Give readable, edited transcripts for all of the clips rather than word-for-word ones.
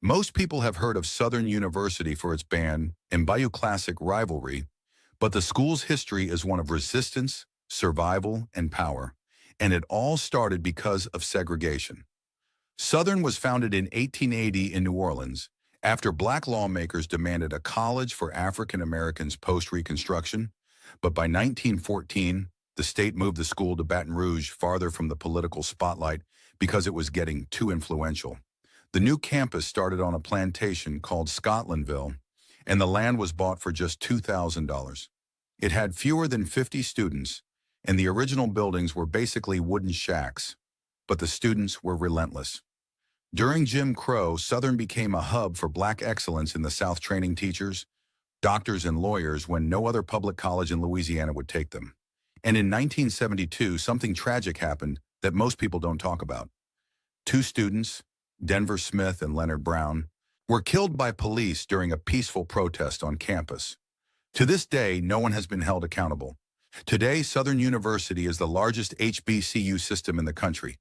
Most people have heard of Southern University for its band and Bayou Classic rivalry, but the school's history is one of resistance, survival, and power, and it all started because of segregation. Southern was founded in 1880 in New Orleans after black lawmakers demanded a college for African Americans post-Reconstruction, but by 1914, the state moved the school to Baton Rouge, farther from the political spotlight because it was getting too influential. The new campus started on a plantation called Scotlandville, and the land was bought for just $2,000. It had fewer than 50 students, and the original buildings were basically wooden shacks, but the students were relentless. During Jim Crow, Southern became a hub for black excellence in the South, training teachers, doctors, and lawyers when no other public college in Louisiana would take them. And in 1972, something tragic happened that most people don't talk about. Two students, Denver Smith and Leonard Brown, were killed by police during a peaceful protest on campus. To this day, no one has been held accountable. Today, Southern University is the largest HBCU system in the country,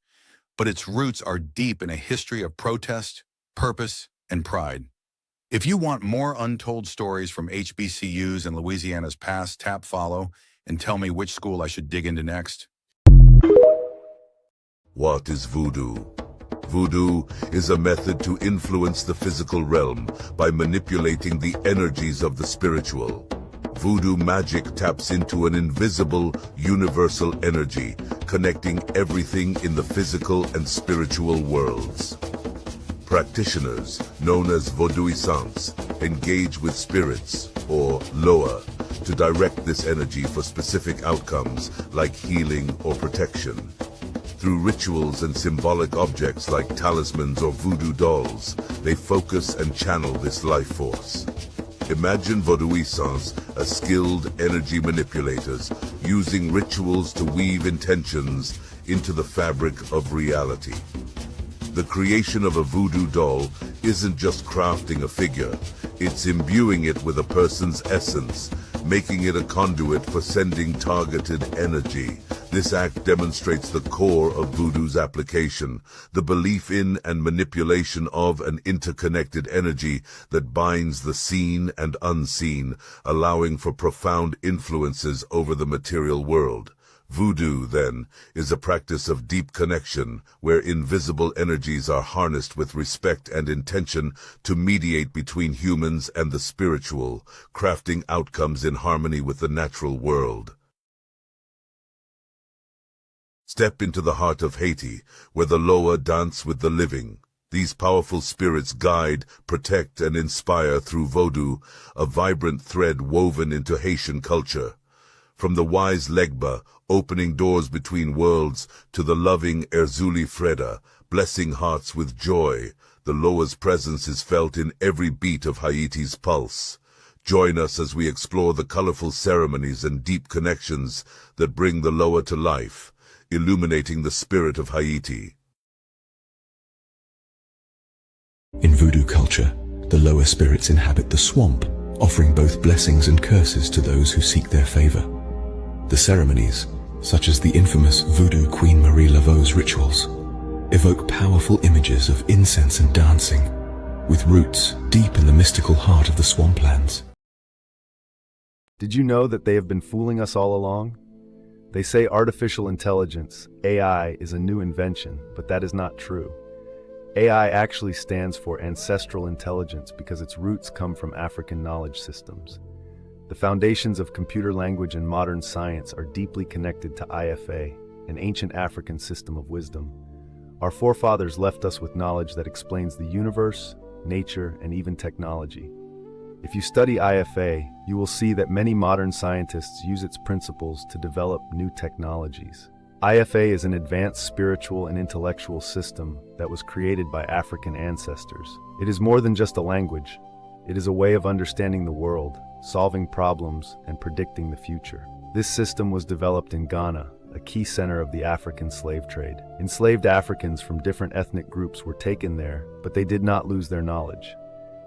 but its roots are deep in a history of protest, purpose, and pride. If you want more untold stories from HBCUs and Louisiana's past, tap follow and tell me which school I should dig into next. What is voodoo? Voodoo is a method to influence the physical realm by manipulating the energies of the spiritual. Voodoo magic taps into an invisible, universal energy, connecting everything in the physical and spiritual worlds. Practitioners, known as Vodouissants, engage with spirits, or loa, to direct this energy for specific outcomes like healing or protection. Through rituals and symbolic objects like talismans or voodoo dolls, they focus and channel this life force. Imagine Vodouissants as skilled energy manipulators, using rituals to weave intentions into the fabric of reality. The creation of a voodoo doll isn't just crafting a figure, it's imbuing it with a person's essence, making it a conduit for sending targeted energy. This act demonstrates the core of voodoo's application, the belief in and manipulation of an interconnected energy that binds the seen and unseen, allowing for profound influences over the material world. Voodoo, then, is a practice of deep connection, where invisible energies are harnessed with respect and intention to mediate between humans and the spiritual, crafting outcomes in harmony with the natural world. Step into the heart of Haiti, where the Loa dance with the living. These powerful spirits guide, protect, and inspire through Vodou, a vibrant thread woven into Haitian culture. From the wise Legba, opening doors between worlds, to the loving Erzuli Freda, blessing hearts with joy, the Loa's presence is felt in every beat of Haiti's pulse. Join us as we explore the colorful ceremonies and deep connections that bring the Loa to life, illuminating the spirit of Haiti. In voodoo culture, the lower spirits inhabit the swamp, offering both blessings and curses to those who seek their favor. The ceremonies, such as the infamous Voodoo Queen Marie Laveau's rituals, evoke powerful images of incense and dancing, with roots deep in the mystical heart of the swamplands. Did you know that they have been fooling us all along? They say artificial intelligence, AI, is a new invention, but that is not true. AI actually stands for ancestral intelligence because its roots come from African knowledge systems. The foundations of computer language and modern science are deeply connected to IFA, an ancient African system of wisdom. Our forefathers left us with knowledge that explains the universe, nature, and even technology. If you study IFA, you will see that many modern scientists use its principles to develop new technologies. IFA is an advanced spiritual and intellectual system that was created by African ancestors. It is more than just a language. It is a way of understanding the world, solving problems, and predicting the future. This system was developed in Ghana, a key center of the African slave trade. Enslaved Africans from different ethnic groups were taken there, but they did not lose their knowledge.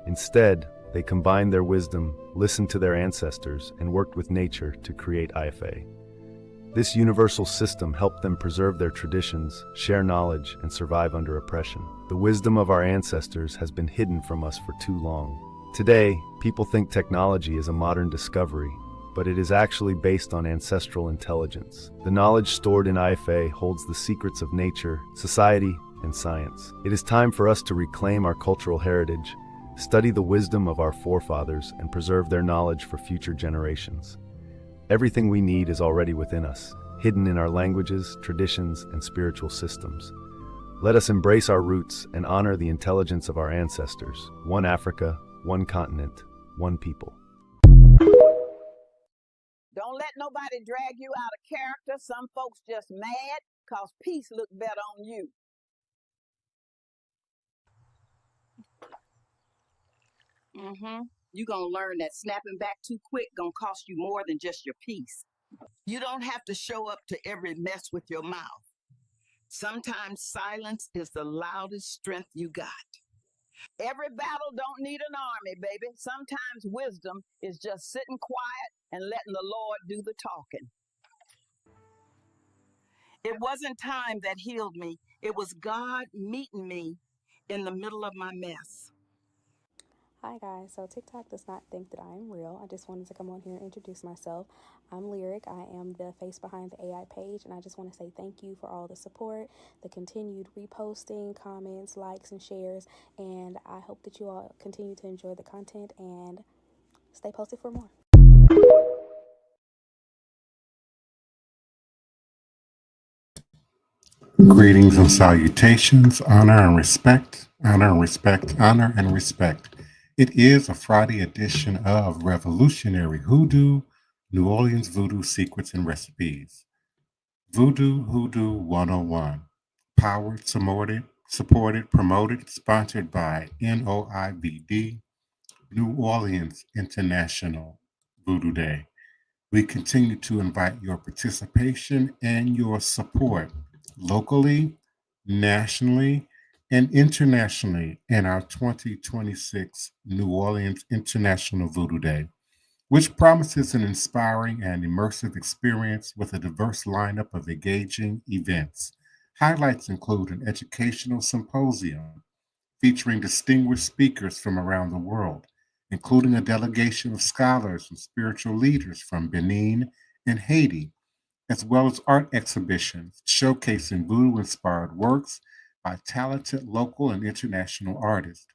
Instead, they combined their wisdom, listened to their ancestors, and worked with nature to create IFA. This universal system helped them preserve their traditions, share knowledge, and survive under oppression. The wisdom of our ancestors has been hidden from us for too long. Today, people think technology is a modern discovery, but it is actually based on ancestral intelligence. The knowledge stored in IFA holds the secrets of nature, society, and science. It is time for us to reclaim our cultural heritage, study the wisdom of our forefathers, and preserve their knowledge for future generations. Everything we need is already within us, hidden in our languages, traditions, and spiritual systems. Let us embrace our roots and honor the intelligence of our ancestors. One Africa, one continent, one people. Don't let nobody drag you out of character. Some folks just mad because peace look better on you. You're going to learn that snapping back too quick going to cost you more than just your peace. You don't have to show up to every mess with your mouth. Sometimes silence is the loudest strength you got. Every battle don't need an army, baby. Sometimes wisdom is just sitting quiet and letting the Lord do the talking. It wasn't time that healed me. It was God meeting me in the middle of my mess. Hi guys, so TikTok does not think that I am real. I just wanted to come on here and introduce myself. I'm Lyric. I am the face behind the AI page, and I just want to say thank you for all the support, the continued reposting, comments, likes, and shares, and I hope that you all continue to enjoy the content and stay posted for more. Greetings and salutations, honor and respect, honor and respect, honor and respect. It is a Friday edition of Revolutionary Hoodoo, New Orleans Voodoo Secrets and Recipes. Voodoo Hoodoo 101. Powered, supported, promoted, sponsored by NOIVD, New Orleans International Voodoo Day. We continue to invite your participation and your support locally, nationally, and internationally in our 2026 New Orleans International Voodoo Day, which promises an inspiring and immersive experience with a diverse lineup of engaging events. Highlights include an educational symposium featuring distinguished speakers from around the world, including a delegation of scholars and spiritual leaders from Benin and Haiti, as well as art exhibitions showcasing voodoo-inspired works by talented local and international artists.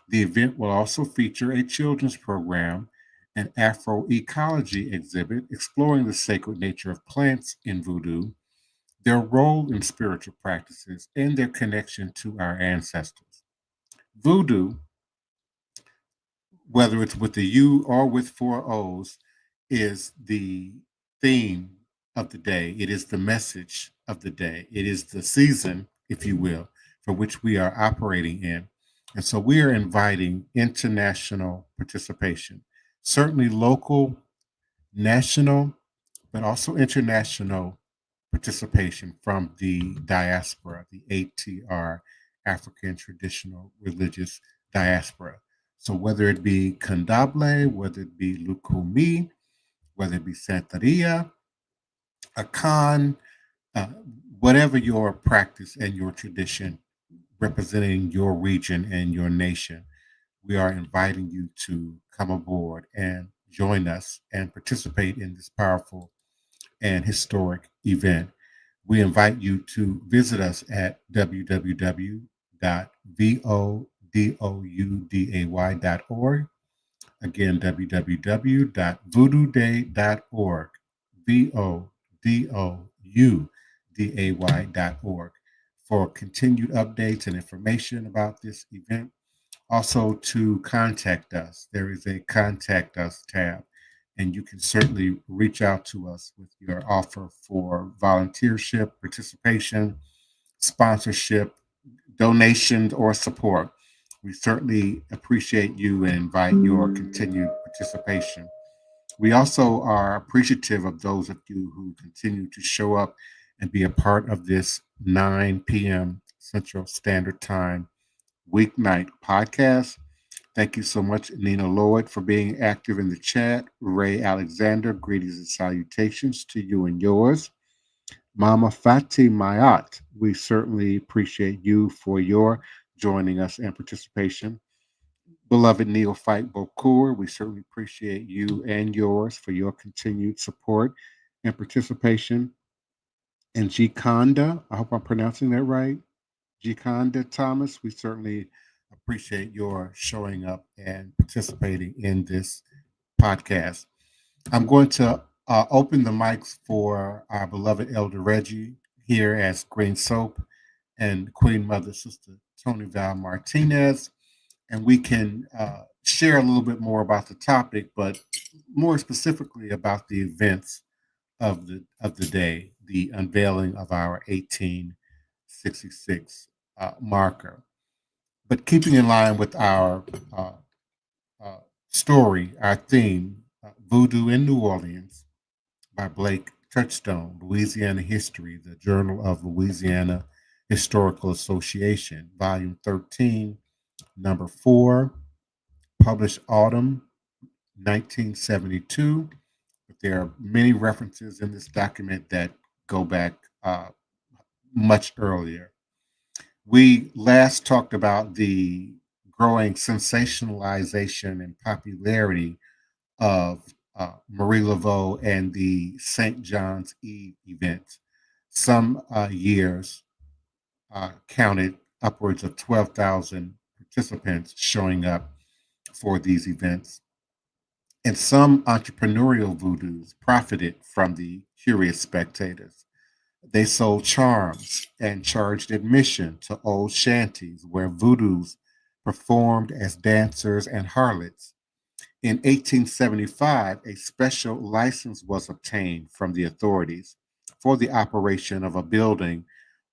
The event will also feature a children's program, an Afro-ecology exhibit exploring the sacred nature of plants in voodoo, their role in spiritual practices, and their connection to our ancestors. Voodoo, whether it's with the U or with four O's, is the theme of the day. It is the message of the day. It is the season, if you will, for which we are operating in. And so we are inviting international participation, certainly local, national, but also international participation from the diaspora, the ATR, African Traditional Religious Diaspora. So whether it be Kandable, whether it be Lukumi, whether it be Santeria, Akan, whatever your practice and your tradition representing your region and your nation, we are inviting you to come aboard and join us and participate in this powerful and historic event. We invite you to visit us at www.vodouday.org. Again, www.voodooday.org. VODOUDAY.org for continued updates and information about this event. Also, to contact us, there is a Contact Us tab, and you can certainly reach out to us with your offer for volunteership, participation, sponsorship, donations, or support. We certainly appreciate you and invite your continued participation. We also are appreciative of those of you who continue to show up and be a part of this 9 p.m. Central Standard Time weeknight podcast. Thank you so much, Nina Lloyd, for being active in the chat. Ray Alexander, greetings and salutations to you and yours. Mama Fati Mayat, we certainly appreciate you for your joining us and participation. Beloved Neophyte Bokur, we certainly appreciate you and yours for your continued support and participation. And Gikanda, I hope I'm pronouncing that right. Gikanda Thomas, we certainly appreciate your showing up and participating in this podcast. I'm going to open the mics for our beloved Elder Reggie here as Green Soap and Queen Mother Sister Toni Val Martinez, and we can share a little bit more about the topic, but more specifically about the events of the day, the unveiling of our 1866 marker. But keeping in line with our story, our theme, Voodoo in New Orleans by Blake Touchstone, Louisiana History, the Journal of Louisiana Historical Association, Volume 13, Number 4, published autumn 1972. But there are many references in this document that go back much earlier. We last talked about the growing sensationalization and popularity of Marie Laveau and the St. John's Eve event. Some years counted upwards of 12,000 participants showing up for these events. And some entrepreneurial voodoos profited from the curious spectators. They sold charms and charged admission to old shanties where voodoos performed as dancers and harlots. In 1875, a special license was obtained from the authorities for the operation of a building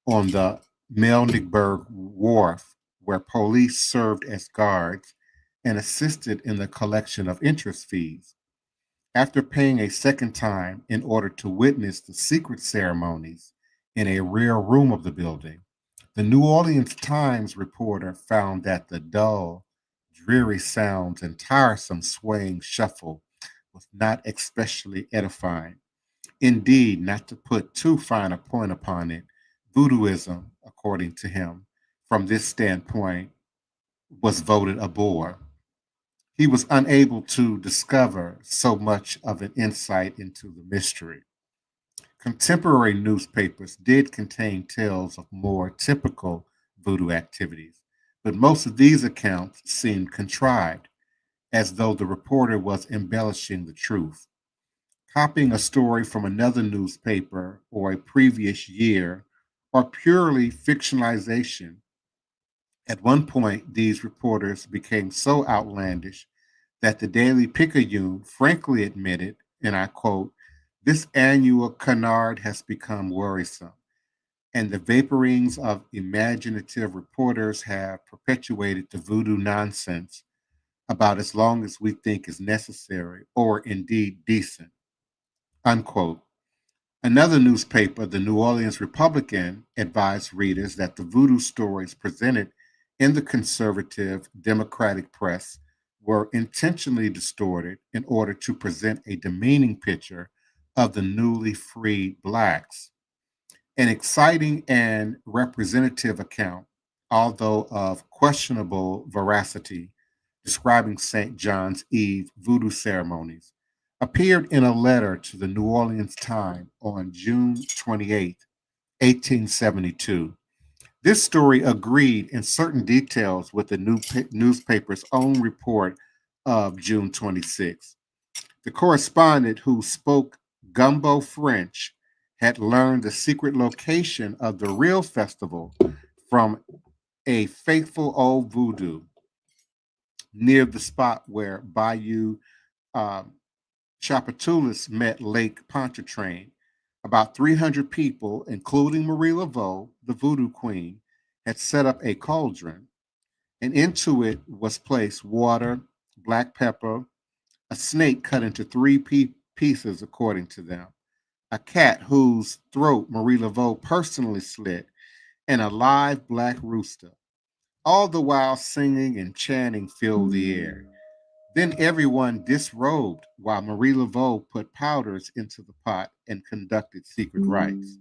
on the Melnickburg Wharf, where police served as guards and assisted in the collection of interest fees. After paying a second time in order to witness the secret ceremonies in a rear room of the building, the New Orleans Times reporter found that the dull, dreary sounds and tiresome swaying shuffle was not especially edifying. Indeed, not to put too fine a point upon it, voodooism, according to him, from this standpoint, was voted a bore. He was unable to discover so much of an insight into the mystery. Contemporary newspapers did contain tales of more typical voodoo activities, but most of these accounts seemed contrived, as though the reporter was embellishing the truth. Copying a story from another newspaper or a previous year, or purely fictionalization. At one point, these reporters became so outlandish that the Daily Picayune frankly admitted, and I quote, "This annual canard has become worrisome, and the vaporings of imaginative reporters have perpetuated the voodoo nonsense about as long as we think is necessary or indeed decent," unquote. Another newspaper, the New Orleans Republican, advised readers that the voodoo stories presented in the conservative Democratic press were intentionally distorted in order to present a demeaning picture of the newly freed Blacks. An exciting and representative account, although of questionable veracity, describing St. John's Eve voodoo ceremonies, appeared in a letter to the New Orleans Times on June 28, 1872. This story agreed in certain details with the newspaper's own report of June 26. The correspondent, who spoke gumbo French, had learned the secret location of the real festival from a faithful old voodoo near the spot where Bayou Chapatoulas met Lake Pontchartrain. About 300 people, including Marie Laveau, the voodoo queen, had set up a cauldron. and into it was placed water, black pepper, a snake cut into three pieces, according to them, a cat whose throat Marie Laveau personally slit, and a live black rooster. All the while singing and chanting filled the air. Then everyone disrobed while Marie Laveau put powders into the pot and conducted secret rites.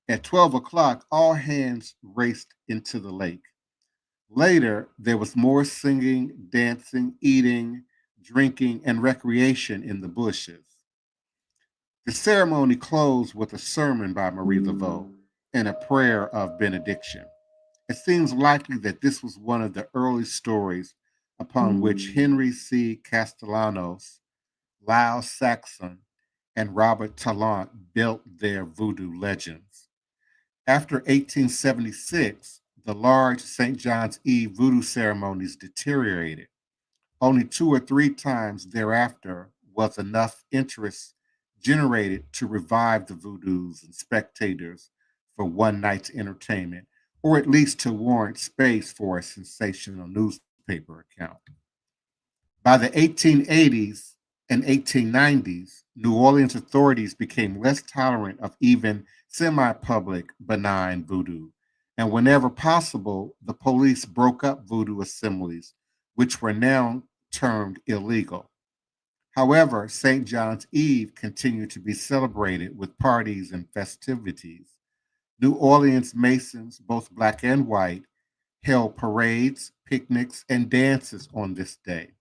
At 12 o'clock, all hands raced into the lake. Later, there was more singing, dancing, eating, drinking, and recreation in the bushes. The ceremony closed with a sermon by Marie Laveau and a prayer of benediction. It seems likely that this was one of the early stories upon which Henry C. Castellanos, Lyle Saxon, and Robert Tallant built their voodoo legends. After 1876, the large St. John's Eve voodoo ceremonies deteriorated. Only 2 or 3 times thereafter was enough interest generated to revive the voodoos and spectators for one night's entertainment, or at least to warrant space for a sensational newspaper account. By the 1880s and 1890s, New Orleans authorities became less tolerant of even semi-public benign voodoo, and whenever possible, the police broke up voodoo assemblies, which were now termed illegal. However, St. John's Eve continued to be celebrated with parties and festivities. New Orleans Masons, both black and white, held parades, picnics, and dances on this day.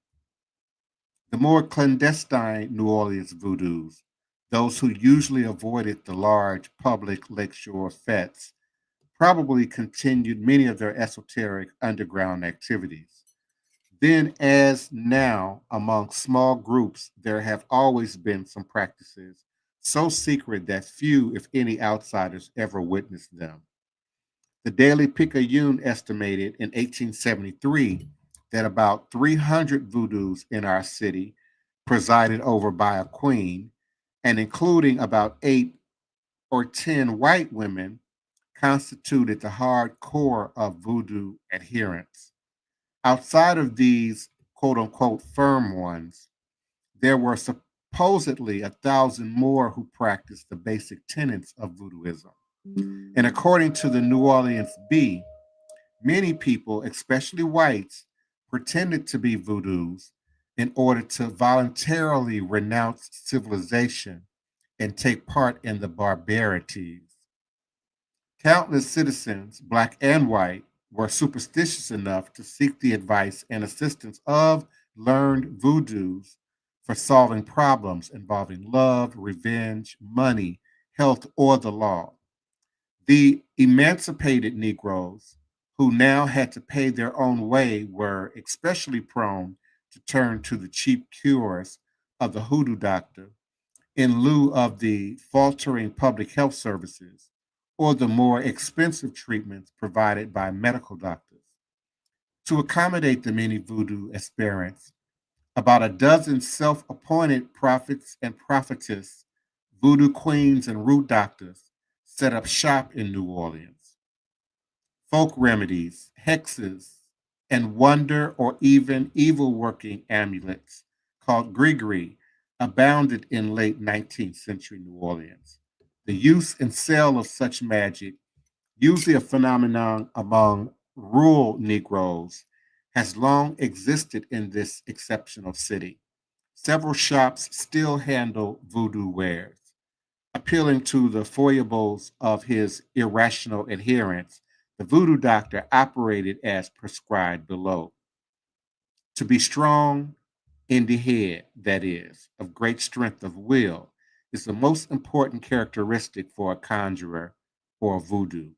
The more clandestine New Orleans voodoos, those who usually avoided the large public lakeshore fetes, probably continued many of their esoteric underground activities. Then, as now, among small groups, there have always been some practices so secret that few, if any, outsiders ever witnessed them. The Daily Picayune estimated in 1873 that about 300 voodoos in our city, presided over by a queen, and including about 8 or 10 white women, constituted the hard core of voodoo adherents. Outside of these quote unquote firm ones, there were supposedly 1,000 more who practiced the basic tenets of voodooism. And according to the New Orleans Bee, many people, especially whites, pretended to be voodoos in order to voluntarily renounce civilization and take part in the barbarities. Countless citizens, black and white, were superstitious enough to seek the advice and assistance of learned voodoos for solving problems involving love, revenge, money, health, or the law. The emancipated Negroes, who now had to pay their own way, were especially prone to turn to the cheap cures of the hoodoo doctor in lieu of the faltering public health services or the more expensive treatments provided by medical doctors. To accommodate the many voodoo aspirants, about a dozen self appointed prophets and prophetess, voodoo queens, and root doctors set up shop in New Orleans. Folk remedies, hexes, and wonder or even evil working amulets called grigri abounded in late 19th century New Orleans. The use and sale of such magic, usually a phenomenon among rural Negroes, has long existed in this exceptional city. Several shops still handle voodoo wares. Appealing to the foibles of his irrational adherents, the voodoo doctor operated as prescribed below. To be strong in the head, that is, of great strength of will, is the most important characteristic for a conjurer or a voodoo.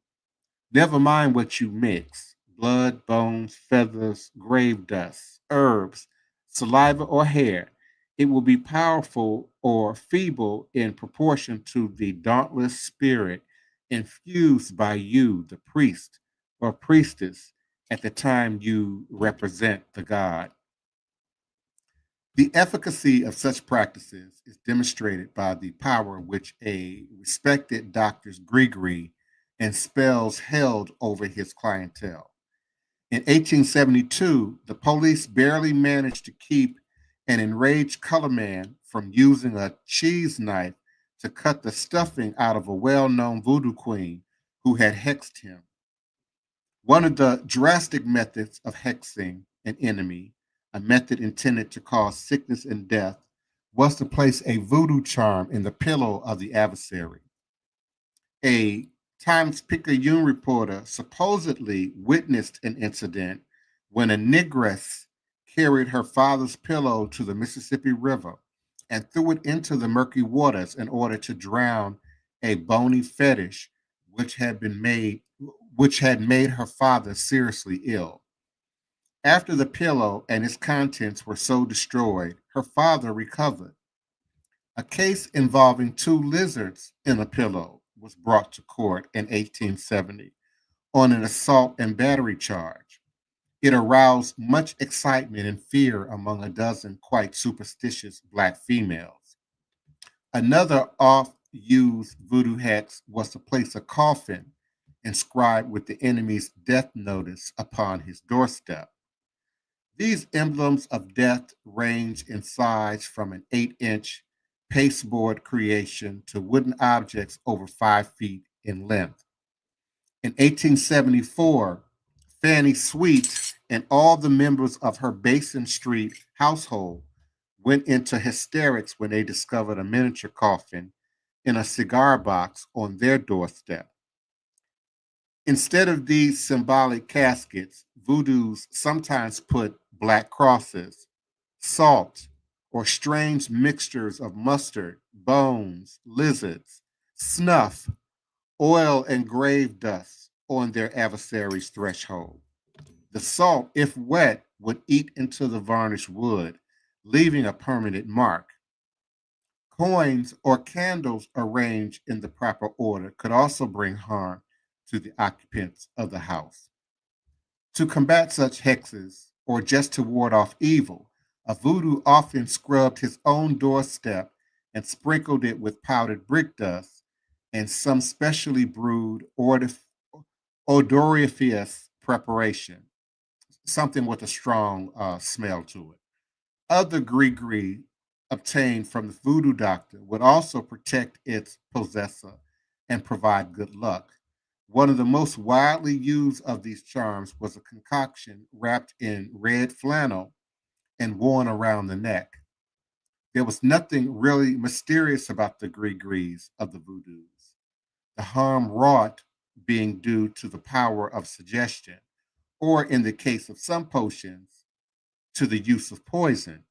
Never mind what you mix: blood, bones, feathers, grave dust, herbs, saliva, or hair. It will be powerful or feeble in proportion to the dauntless spirit infused by you, the priest or priestess, at the time you represent the god. The efficacy of such practices is demonstrated by the power which a respected doctor's grigri and spells held over his clientele. In 1872, the police barely managed to keep an enraged color man from using a cheese knife to cut the stuffing out of a well-known voodoo queen who had hexed him. One of the drastic methods of hexing an enemy, a method intended to cause sickness and death, was to place a voodoo charm in the pillow of the adversary. A Times-Picayune reporter supposedly witnessed an incident when a negress carried her father's pillow to the Mississippi River and threw it into the murky waters in order to drown a bony fetish which had made her father seriously ill. After the pillow and its contents were so destroyed, her father recovered. A case involving two lizards in a pillow was brought to court in 1870 on an assault and battery charge. It aroused much excitement and fear among a dozen quite superstitious Black females. Another oft-used voodoo hex was to place a coffin inscribed with the enemy's death notice upon his doorstep. These emblems of death range in size from an 8-inch pasteboard creation to wooden objects over 5 feet in length. In 1874, Fanny Sweet and all the members of her Basin Street household went into hysterics when they discovered a miniature coffin in a cigar box on their doorstep. Instead of these symbolic caskets, voodoos sometimes put black crosses, salt, or strange mixtures of mustard, bones, lizards, snuff, oil, and grave dust on their adversary's threshold. The salt, if wet, would eat into the varnished wood, leaving a permanent mark. Coins or candles arranged in the proper order could also bring harm to the occupants of the house. To combat such hexes, or just to ward off evil, a voodoo often scrubbed his own doorstep and sprinkled it with powdered brick dust and some specially brewed odoriferous preparation, something with a strong smell to it. Other gree obtained from the voodoo doctor would also protect its possessor and provide good luck. One of the most widely used of these charms was a concoction wrapped in red flannel and worn around the neck. There was nothing really mysterious about the gris of the voodoos, the harm wrought being due to the power of suggestion, or in the case of some potions, to the use of poison.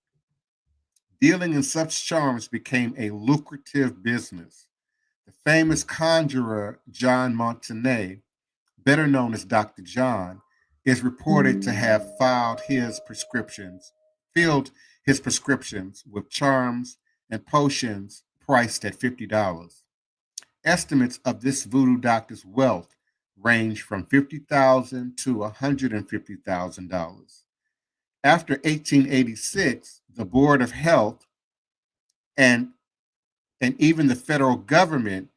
Dealing in such charms became a lucrative business. The famous conjurer John Martinez, better known as Dr. John, is reported to have filled his prescriptions with charms and potions priced at $50. Estimates of this voodoo doctor's wealth range from $50,000 to $150,000. After 1886, the Board of Health and even the federal government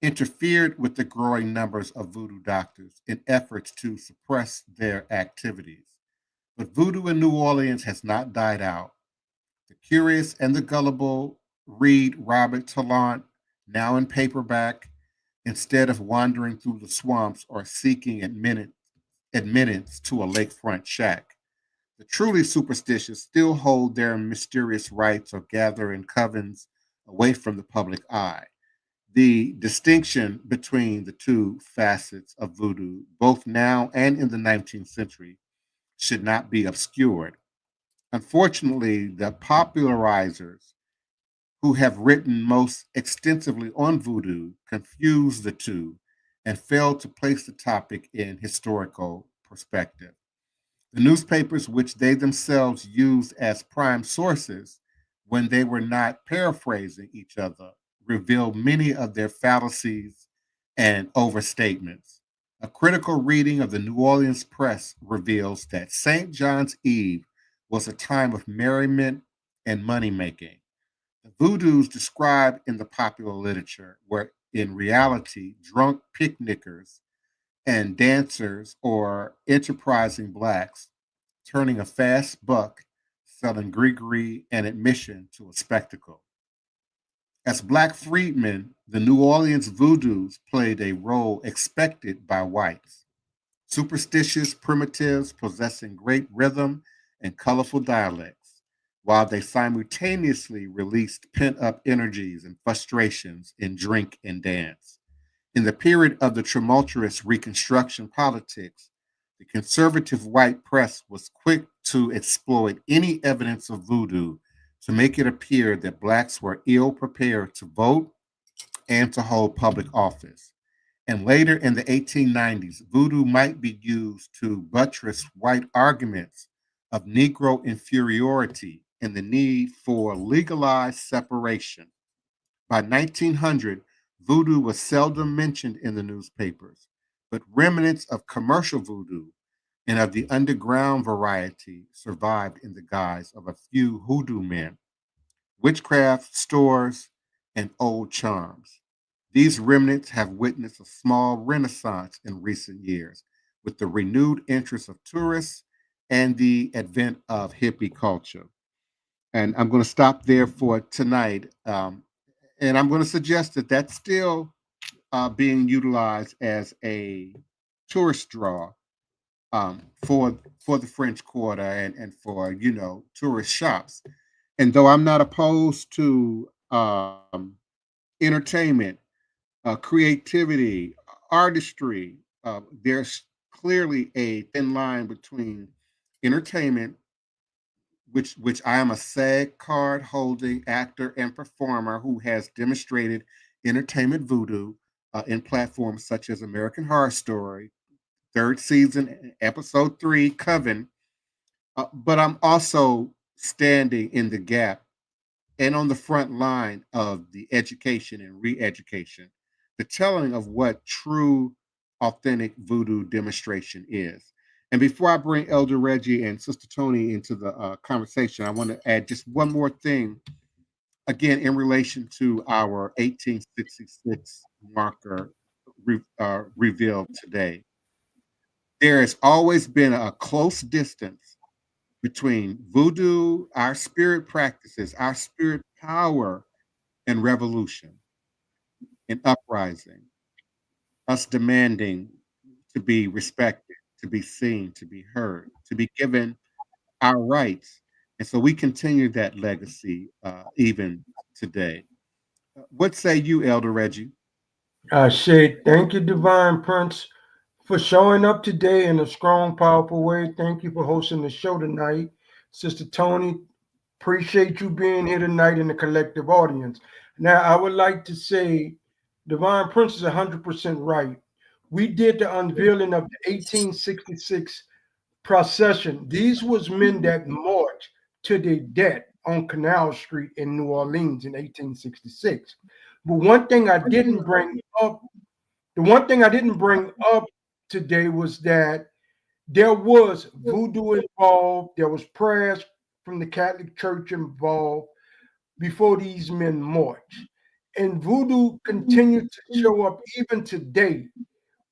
interfered with the growing numbers of voodoo doctors in efforts to suppress their activities. But voodoo in New Orleans has not died out. The curious and the gullible read Robert Tallant, now in paperback, instead of wandering through the swamps or seeking admittance to a lakefront shack. The truly superstitious still hold their mysterious rites or gather in covens away from the public eye. The distinction between the two facets of voodoo, both now and in the 19th century, should not be obscured. Unfortunately, the popularizers who have written most extensively on voodoo confuse the two and fail to place the topic in historical perspective. The newspapers, which they themselves used as prime sources when they were not paraphrasing each other, reveal many of their fallacies and overstatements. A critical reading of the New Orleans press reveals that St. John's Eve was a time of merriment and money-making. The voodoos described in the popular literature were in reality drunk picnickers and dancers or enterprising blacks turning a fast buck selling gree and admission to a spectacle. As black freedmen, the New Orleans Voodoos played a role expected by whites. Superstitious primitives possessing great rhythm and colorful dialects, while they simultaneously released pent up energies and frustrations in drink and dance. In the period of the tumultuous Reconstruction politics, the conservative white press was quick to exploit any evidence of voodoo to make it appear that blacks were ill prepared to vote and to hold public office. And later in the 1890s, voodoo might be used to buttress white arguments of Negro inferiority and the need for legalized separation. By 1900, voodoo was seldom mentioned in the newspapers, but remnants of commercial voodoo and of the underground variety survived in the guise of a few hoodoo men, witchcraft stores, and old charms. These remnants have witnessed a small renaissance in recent years with the renewed interest of tourists and the advent of hippie culture. And I'm going to stop there for tonight. And I'm going to suggest that that's still being utilized as a tourist draw for the French Quarter and for tourist shops. And though I'm not opposed to entertainment, creativity, artistry, there's clearly a thin line between entertainment, which I am a SAG card holding actor and performer who has demonstrated entertainment voodoo in platforms such as American Horror Story, third season, episode 3, Coven. But I'm also standing in the gap and on the front line of the education and re-education, the telling of what true, authentic voodoo demonstration is. And before I bring Elder Reggie and Sister Toni into the conversation, I want to add just one more thing, again, in relation to our 1866 marker revealed today. There has always been a close distance between voodoo, our spirit practices, our spirit power, and revolution and uprising, us demanding to be respected, to be seen, to be heard, to be given our rights. And so we continue that legacy even today. What say you, Elder Reggie? Shay, thank you, Divine Prince, for showing up today in a strong, powerful way. Thank you for hosting the show tonight. Sister Toni, appreciate you being here tonight in the collective audience. Now, I would like to say Divine Prince is 100% right. We did the unveiling of the 1866 procession. These was men that marched to their death on Canal Street in New Orleans in 1866. But one thing I didn't bring up, the one thing I didn't bring up today was that there was voodoo involved, there was prayers from the Catholic Church involved before these men marched. And voodoo continued to show up even today.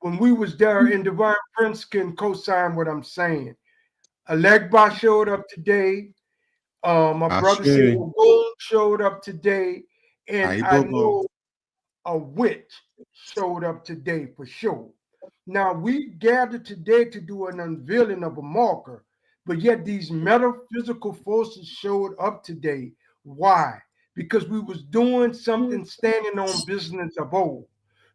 When we was there, and Divine Prince can co-sign what I'm saying. Alegba showed up today. My brother Ashe. showed up today. And I AYIBOBO. know a witch showed up today for sure. Now we gathered today to do an unveiling of a marker, but yet these metaphysical forces showed up today. Why? Because we was doing something standing on business of old.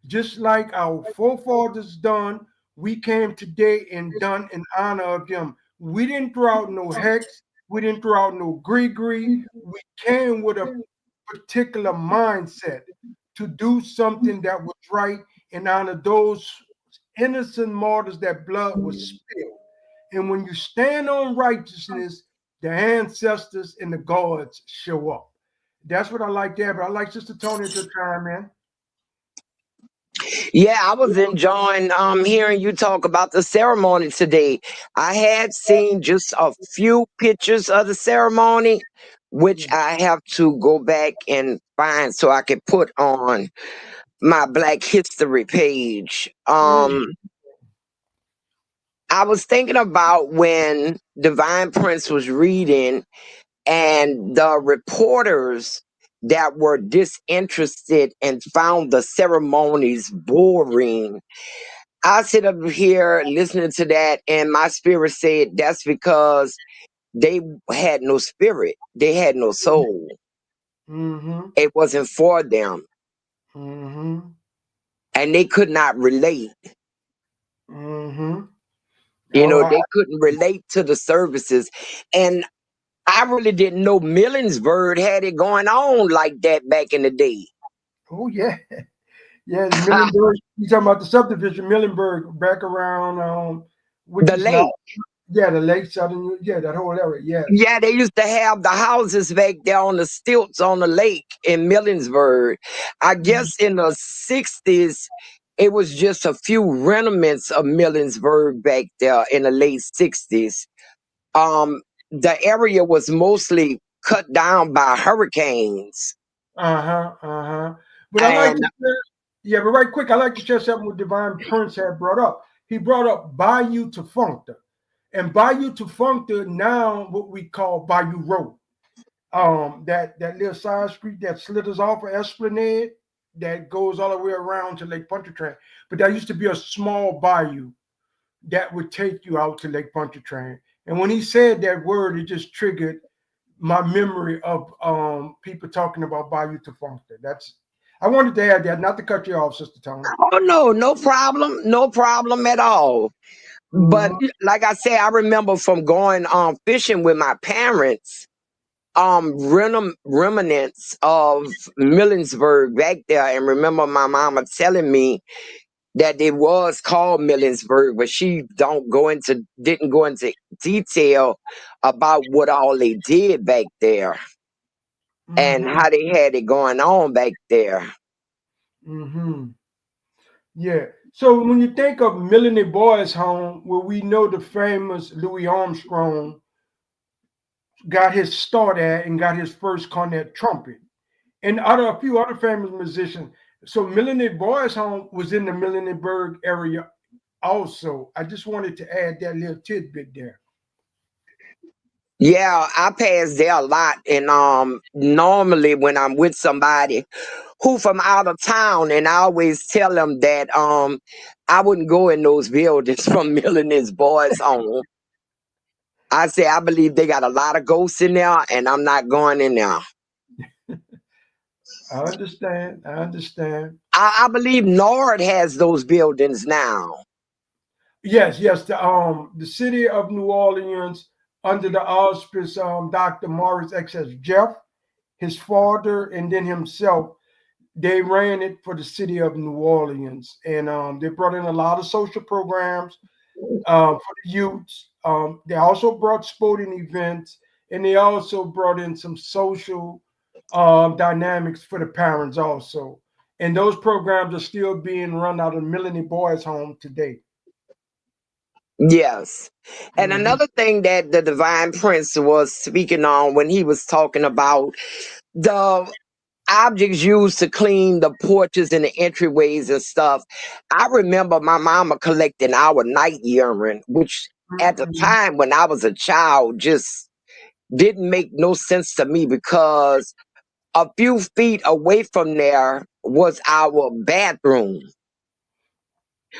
Just like our forefathers done, we came today and done in honor of them. We didn't throw out no hex. We didn't throw out no gree. We came with a particular mindset to do something that was right and honor those innocent martyrs that blood was spilled. And when you stand on righteousness, the ancestors and the gods show up. That's what I like there. But I like Sister Toni to chime in. Yeah, I was enjoying hearing you talk about the ceremony today. I had seen just a few pictures of the ceremony, which I have to go back and find so I can put on my Black History page. I was thinking about when Divine Prince was reading and the reporters that were disinterested and found the ceremonies boring. I sit up here listening to that, and my spirit said that's because they had no spirit, they had no soul. Mm-hmm. It wasn't for them, Mm-hmm. and they could not relate. Mm-hmm. You Oh, know, they couldn't relate to the services. And I really didn't know Millinsburg had it going on like that back in the day. oh yeah. Yeah, the Millenburg. You talking about the subdivision Millenburg back around which The is now lake. the lake southern, that whole area. Yes. Yeah, they used to have the houses back there on the stilts on the lake in Millinsburg. I guess in the 60s, it was just a few remnants of Millinsburg back there in the late 60s. The area was mostly cut down by hurricanes. Uh-huh. Uh-huh. But I like And to share, but right quick, I like to share something with Divine Prince had brought up. He brought up Bayou to Funkta. And Bayou to Funkta now what we call Bayou Road. That little side street that slithers off of Esplanade that goes all the way around to Lake Pontchartrain. But there used to be a small bayou that would take you out to Lake Pontchartrain. And when he said that word, it just triggered my memory of people talking about Bayou to Funkta. I wanted to add that, not to cut you off, Sister Toni. oh no, no problem, no problem at all. But Mm-hmm. like I said, I remember from going fishing with my parents, remnants of Millinsburg back there, and remember my mama telling me that it was called Millinsburg, but she didn't go into detail about what all they did back there and Mm-hmm. how they had it going on back there. Mm-hmm. Yeah. So when you think of Millionaire Boys Home, where we know the famous Louis Armstrong got his start at and got his first cornet trumpet, and a few other famous musicians. So Millionaire Boys Home was in the Millionaireburg area also. I just wanted to add that little tidbit there. Yeah, I pass there a lot, and normally when I'm with somebody who from out of town, and I always tell them that I wouldn't go in those buildings from Millionaire's Boys Home. I say I believe they got a lot of ghosts in there, and I'm not going in there. I understand. I understand. I believe Nord has those buildings now. Yes, yes. The city of New Orleans, under the auspice Dr. Morris X.S. Jeff, his father, and then himself, they ran it for the city of New Orleans, and they brought in a lot of social programs for the youths. They also brought sporting events, and they also brought in some social dynamics for the parents also. And those programs are still being run out of Millionaire Boys Home today. Yes. And Mm-hmm. another thing that the Divine Prince was speaking on when he was talking about the objects used to clean the porches and the entryways and stuff. I remember my mama collecting our night urine, which at the Mm-hmm. time when I was a child just didn't make no sense to me because a few feet away from there was our bathroom.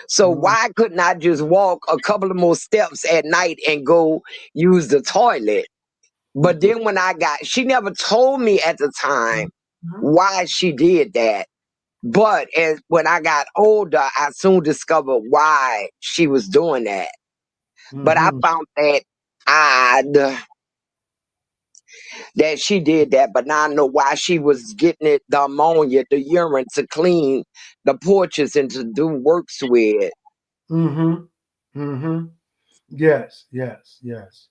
So why couldn't I just walk a couple of more steps at night and go use the toilet? But then when she never told me at the time why she did that. But when I got older, I soon discovered why she was doing that. But I Mm-hmm. found that odd that she did that. But now I know why she was getting the ammonia, the urine to clean the porches and to do works with. Mm-hmm. Mm-hmm. Yes, yes, yes.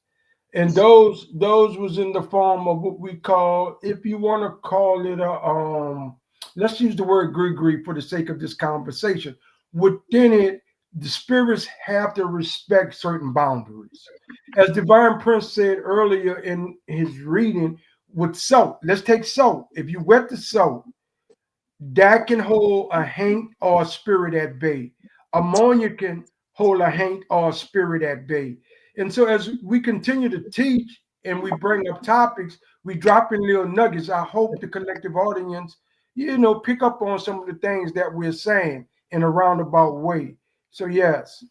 And those was in the form of what we call, if you want to call it a let's use the word gree for the sake of this conversation. Within it, the spirits have to respect certain boundaries. As Divine Prince said earlier in his reading, with salt, let's take salt. If you wet the salt, that can hold a haint or a spirit at bay. Ammonia can hold a haint or a spirit at bay. And so as we continue to teach and we bring up topics, we drop in little nuggets. I hope the collective audience, pick up on some of the things that we're saying in a roundabout way. So yes.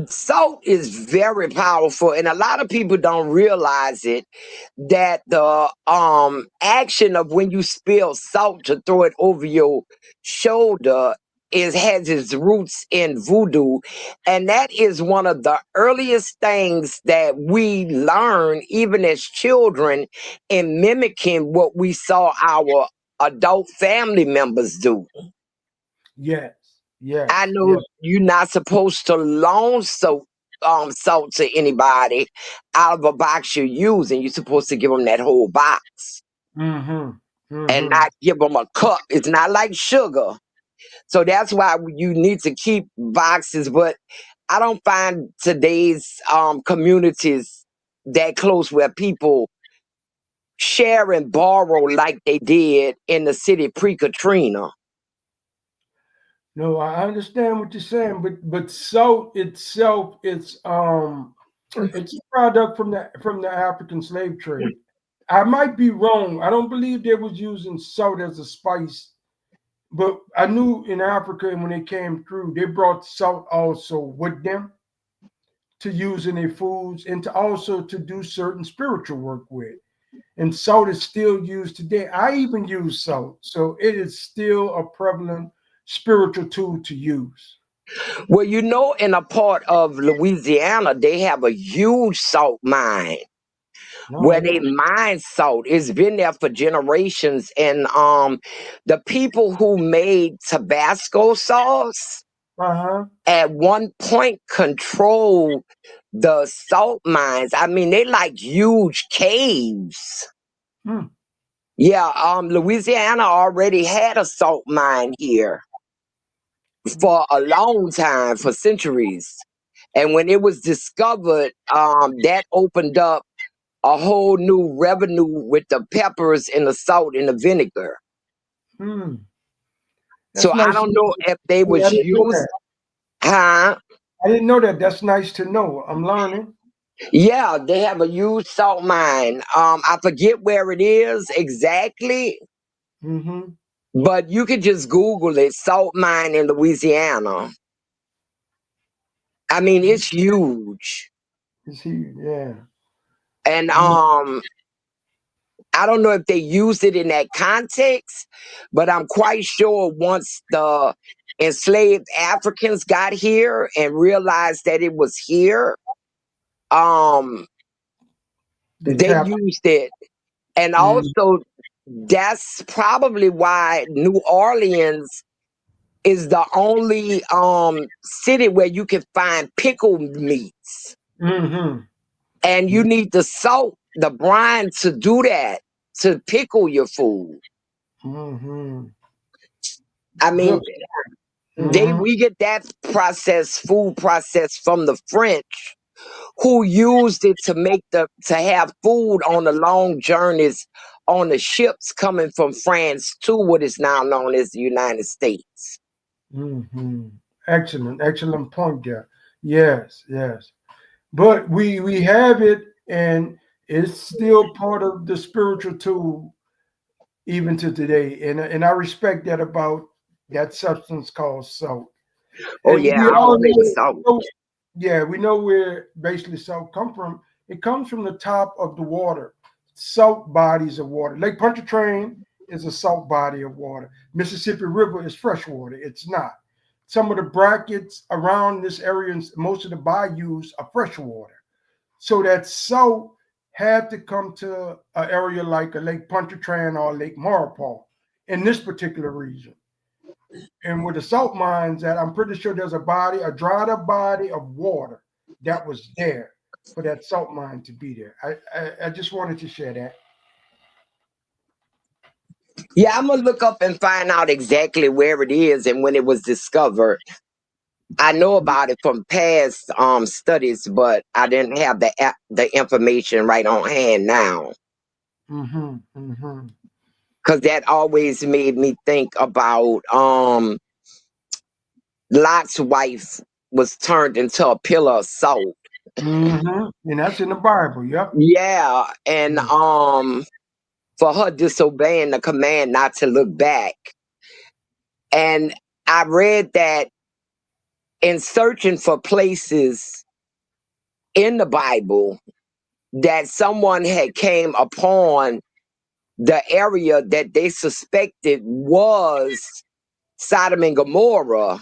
Salt is very powerful, and a lot of people don't realize it, that the action of when you spill salt to throw it over your shoulder has its roots in voodoo, and that is one of the earliest things that we learn even as children, in mimicking what we saw our adult family members do. Yes. Yes. I know Yes. you're not supposed to loan salt to anybody out of a box you're using. You're supposed to give them that whole box Mm-hmm. and Mm-hmm. not give them a cup. It's not like sugar. So that's why you need to keep boxes. But I don't find today's communities that close where people share and borrow like they did in the city pre-Katrina. No, I understand what you're saying, but salt itself, it's a product from the African slave trade. I might be wrong. I don't believe they was using salt as a spice, but I knew in Africa when they came through, they brought salt also with them to use in their foods and to also to do certain spiritual work with. And salt is still used today. I even use salt, so it is still a prevalent spiritual tool to use. Well, in a part of Louisiana, they have a huge salt mine No, where I they know. mine salt. It's been there for generations. And the people who made Tabasco sauce Uh-huh. at one point controlled the salt mines. I mean, they like huge caves. Hmm. Yeah, Louisiana already had a salt mine here for a long time, for centuries. And when it was discovered, that opened up a whole new revenue with the peppers and the salt and the vinegar. Hmm. So That's I nice to don't know know. if they I was didn't know used, that. huh? I didn't know that. That's nice to know. I'm learning. Yeah, they have a huge salt mine. I forget where it is exactly, Mm-hmm. but you could just Google it, salt mine in Louisiana. I mean, it's huge. Is he? Yeah. And Mm, I don't know if they used it in that context, but I'm quite sure once the enslaved Africans got here and realized that it was here, um, they they tap. used it. And Mm, also, that's probably why New Orleans is the only city where you can find pickled meats. mm-hmm. And you need the salt, the brine to do that, to pickle your food. Mm-hmm. I mean, Good. Mm-hmm. we get that food process from the French, who used it to have food on the long journeys on the ships coming from France to what is now known as the United States. Mm-hmm. Excellent. Excellent point there. Yes. Yes. But we have it, and it's still part of the spiritual tool even to today. And I respect that about that substance called salt. Oh And yeah, we I'm a all big salt. know, yeah, we know where basically salt come from. It comes from the top of the water, salt bodies of water. Lake Pontchartrain is a salt body of water. Mississippi River is fresh water. It's not. Some of the brackets around this area and most of the bayous are fresh water. So that salt had to come to an area like a Lake Pontchartrain or Lake Maurepas in this particular region. And with the salt mines, that I'm pretty sure there's a dried up body of water that was there for that salt mine to be there. I just wanted to share that. Yeah, I'm gonna look up and find out exactly where it is and when it was discovered. I know about it from past studies, but I didn't have the information right on hand now. Mm-hmm, mm-hmm. Because that always made me think about Lot's wife was turned into a pillar of salt. And that's in the Bible. Yep. Yeah, and for her disobeying the command not to look back. And I read that in searching for places in the Bible that someone had came upon the area that they suspected was Sodom and Gomorrah.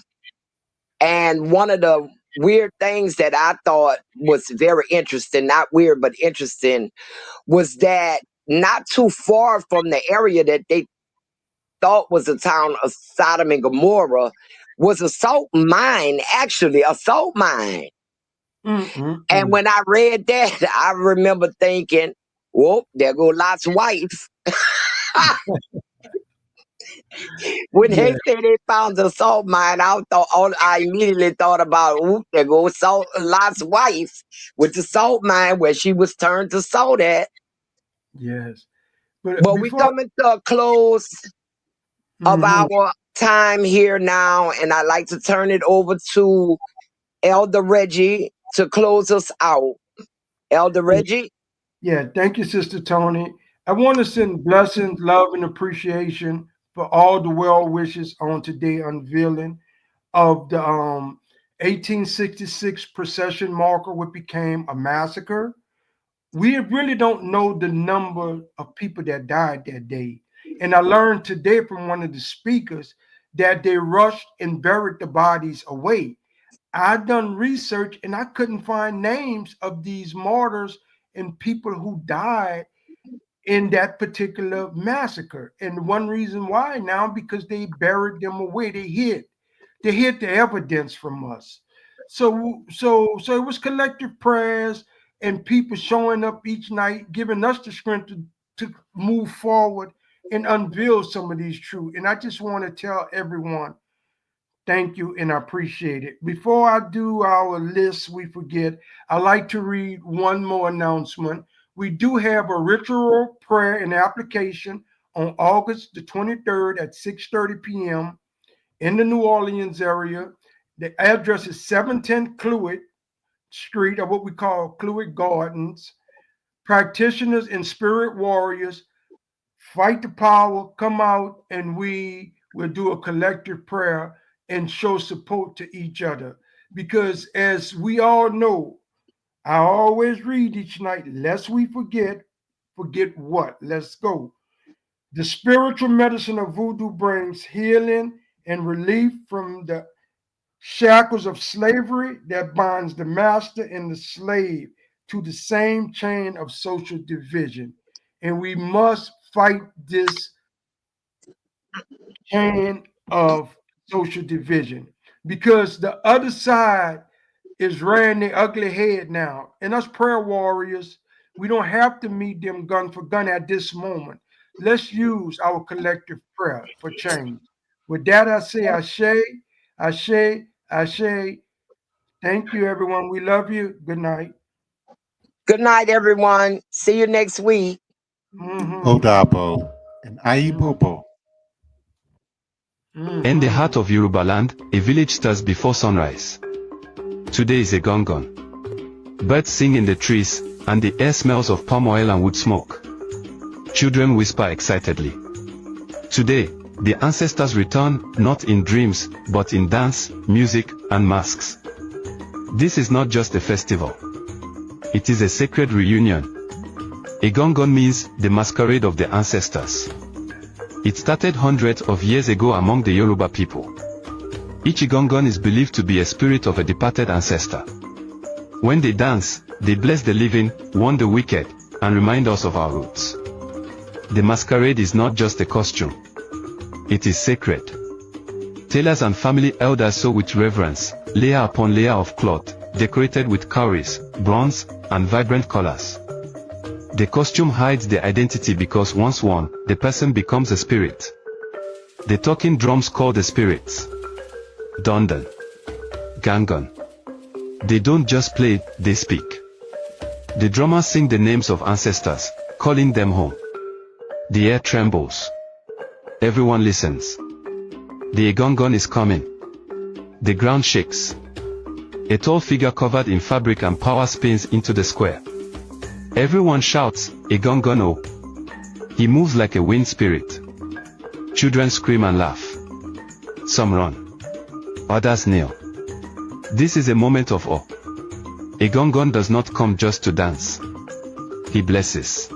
And one of the weird things that I thought was very interesting, not weird, but interesting, was that not too far from the area that they thought was the town of Sodom and Gomorrah was a salt mine, actually, a salt mine. And when I read that, I remember thinking, whoop, there go Lot's wife. When they said they found the salt mine, I immediately thought about, whoop, there goes Lot's wife with the salt mine where she was turned to salt at. Yes. But we coming to a close of our time here now, and I'd like to turn it over to Elder Reggie to close us out. Elder Reggie? Yeah, thank you, Sister Toni. I want to send blessings, love, and appreciation for all the well wishes on today unveiling of the 1866 procession marker, which became a massacre. We really don't know the number of people that died that day. And I learned today from one of the speakers that they rushed and buried the bodies away. I done research and I couldn't find names of these martyrs and people who died in that particular massacre. And one reason why now, because they buried them away, they hid the evidence from us. So it was collective prayers and people showing up each night, giving us the strength to move forward and unveil some of these truths. And I just want to tell everyone, thank you and I appreciate it. Before I do our list, we forget, I like to read one more announcement. We do have a ritual prayer and application on August the 23rd at 6:30 p.m. in the New Orleans area. The address is 710 Cluett Street, or what we call Cluett Gardens. Practitioners and spirit warriors, fight the power, come out, and we will do a collective prayer and show support to each other. Because as we all know, I always read each night, lest we forget what? Let's go. The spiritual medicine of voodoo brings healing and relief from the shackles of slavery that binds the master and the slave to the same chain of social division. And we must fight this chain of social division because the other side is rearing their ugly head now. And us prayer warriors, we don't have to meet them gun for gun at this moment. Let's use our collective prayer for change. With that, I say, Ashe. Thank you, everyone. We love you. Good night. Good night, everyone. See you next week. Odabo and AYIBOBO. In the heart of Yoruba land, a village stirs before sunrise. Today is a gongon. Birds sing in the trees, and the air smells of palm oil and wood smoke. Children whisper excitedly. Today, the ancestors return, not in dreams, but in dance, music, and masks. This is not just a festival. It is a sacred reunion. A gongon means the masquerade of the ancestors. It started hundreds of years ago among the Yoruba people. Each gongon is believed to be a spirit of a departed ancestor. When they dance, they bless the living, warn the wicked, and remind us of our roots. The masquerade is not just a costume. It is sacred. Tailors and family elders sew with reverence, layer upon layer of cloth, decorated with cowries, bronze, and vibrant colors. The costume hides the identity because once worn, the person becomes a spirit. The talking drums call the spirits Dondon, Gangon. They don't just play, they speak. The drummers sing the names of ancestors, calling them home. The air trembles. Everyone listens. The Egongon is coming. The ground shakes. A tall figure covered in fabric and power spins into the square. Everyone shouts, "Egongono!" He moves like a wind spirit. Children scream and laugh. Some run. Others kneel. This is a moment of awe. Egongon does not come just to dance. He blesses.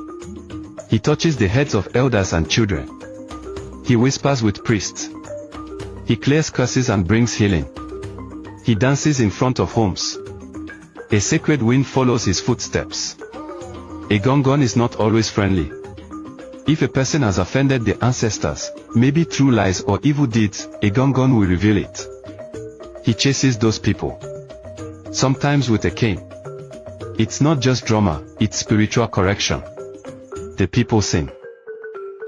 He touches the heads of elders and children. He whispers with priests. He clears curses and brings healing. He dances in front of homes. A sacred wind follows his footsteps. Egongon is not always friendly. If a person has offended the ancestors, maybe through lies or evil deeds, Egongon will reveal it. He chases those people. Sometimes with a cane. It's not just drama, it's spiritual correction. The people sing.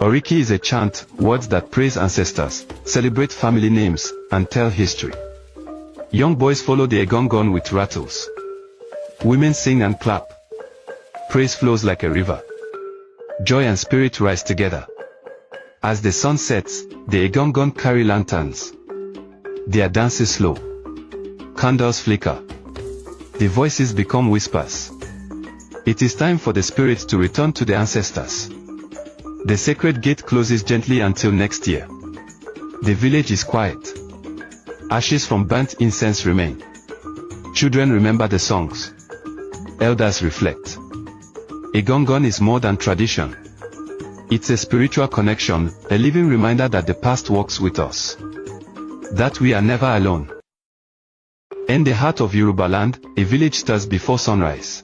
Oriki is a chant, words that praise ancestors, celebrate family names, and tell history. Young boys follow the Egongon with rattles. Women sing and clap. Praise flows like a river. Joy and spirit rise together. As the sun sets, the Egongon carry lanterns. Their dance is slow. Candles flicker. The voices become whispers. It is time for the spirits to return to the ancestors. The sacred gate closes gently until next year. The village is quiet. Ashes from burnt incense remain. Children remember the songs. Elders reflect. Egongon is more than tradition. It's a spiritual connection, a living reminder that the past walks with us. That we are never alone. In the heart of Yoruba land, a village stirs before sunrise.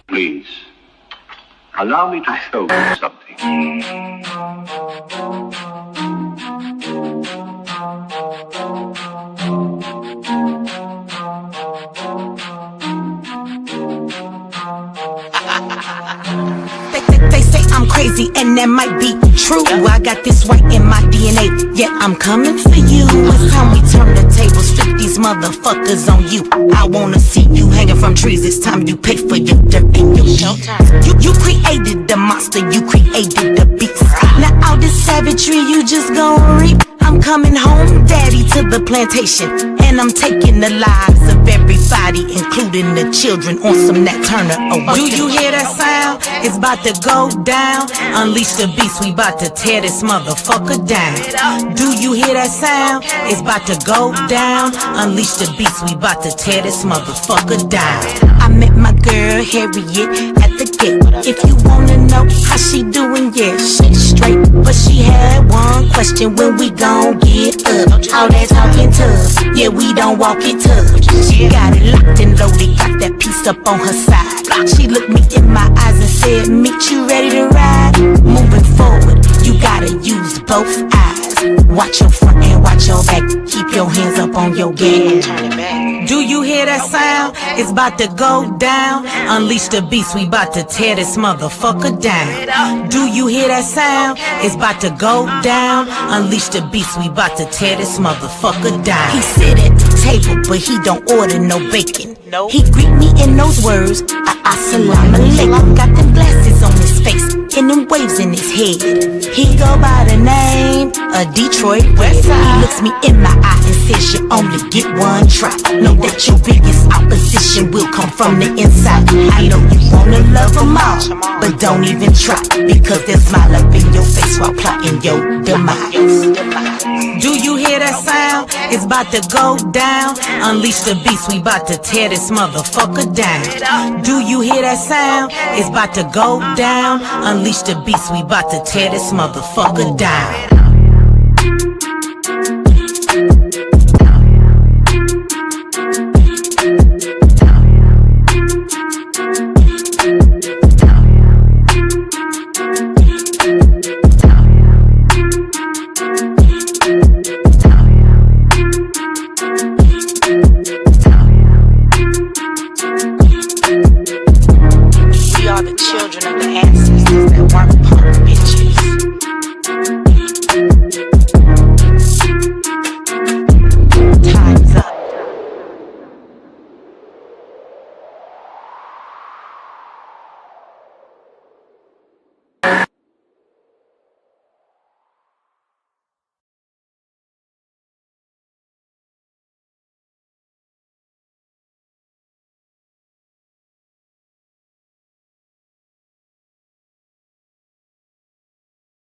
Please, allow me to show you something. They say I'm crazy and that might be true. I got this right in my DNA, yeah, I'm coming for you. It's time we turn the tables, flip these motherfuckers on you. I wanna see you hanging from trees, it's time you pay for your dirt and your showtime. You created the monster, you created the beast. Now all this savagery you just gon' reap. I'm coming home, daddy, to the plantation, and I'm taking the lives of everybody, including the children, on some Nat Turner. Oh, do you hear that sound? It's about to go down. Unleash the beast, we about to tear this motherfucker down. Do you hear that sound? It's about to go down. Unleash the beast, we about to tear this motherfucker down. I met my girl Harriet at the gate. If you wanna know how she doing, yeah, she's straight. But she had one question: when we gon' get up? All that talking tough, yeah, we don't walk it tough. She got it locked and loaded, got that piece up on her side. She looked me in my eyes and said, "Meet you ready to ride?" Moving forward, you gotta use both eyes. Watch your front and watch your back. Keep your hands up on your gas. Do you hear that sound? It's about to go down. Unleash the beast, we about to tear this motherfucker down. Do you hear that sound? It's about to go down. Unleash the beast, we about to tear this motherfucker down. He sit at the table, but he don't order no bacon. He greet me in those words, I Salam alaikum, got them glasses on his face and them waves in his head. He go by the name of Detroit Westside. He looks me in my eye and says you only get one try. Know that your biggest opposition will come from the inside. I know you wanna love them all, but don't even try, because they'll smile up in your face while plotting your demise. Do you hear that sound? It's about to go down. Unleash the beast, we about to tear this motherfucker down. Do you hear that sound? It's about to go down. Unleash the beast, we about to tear this motherfucker down.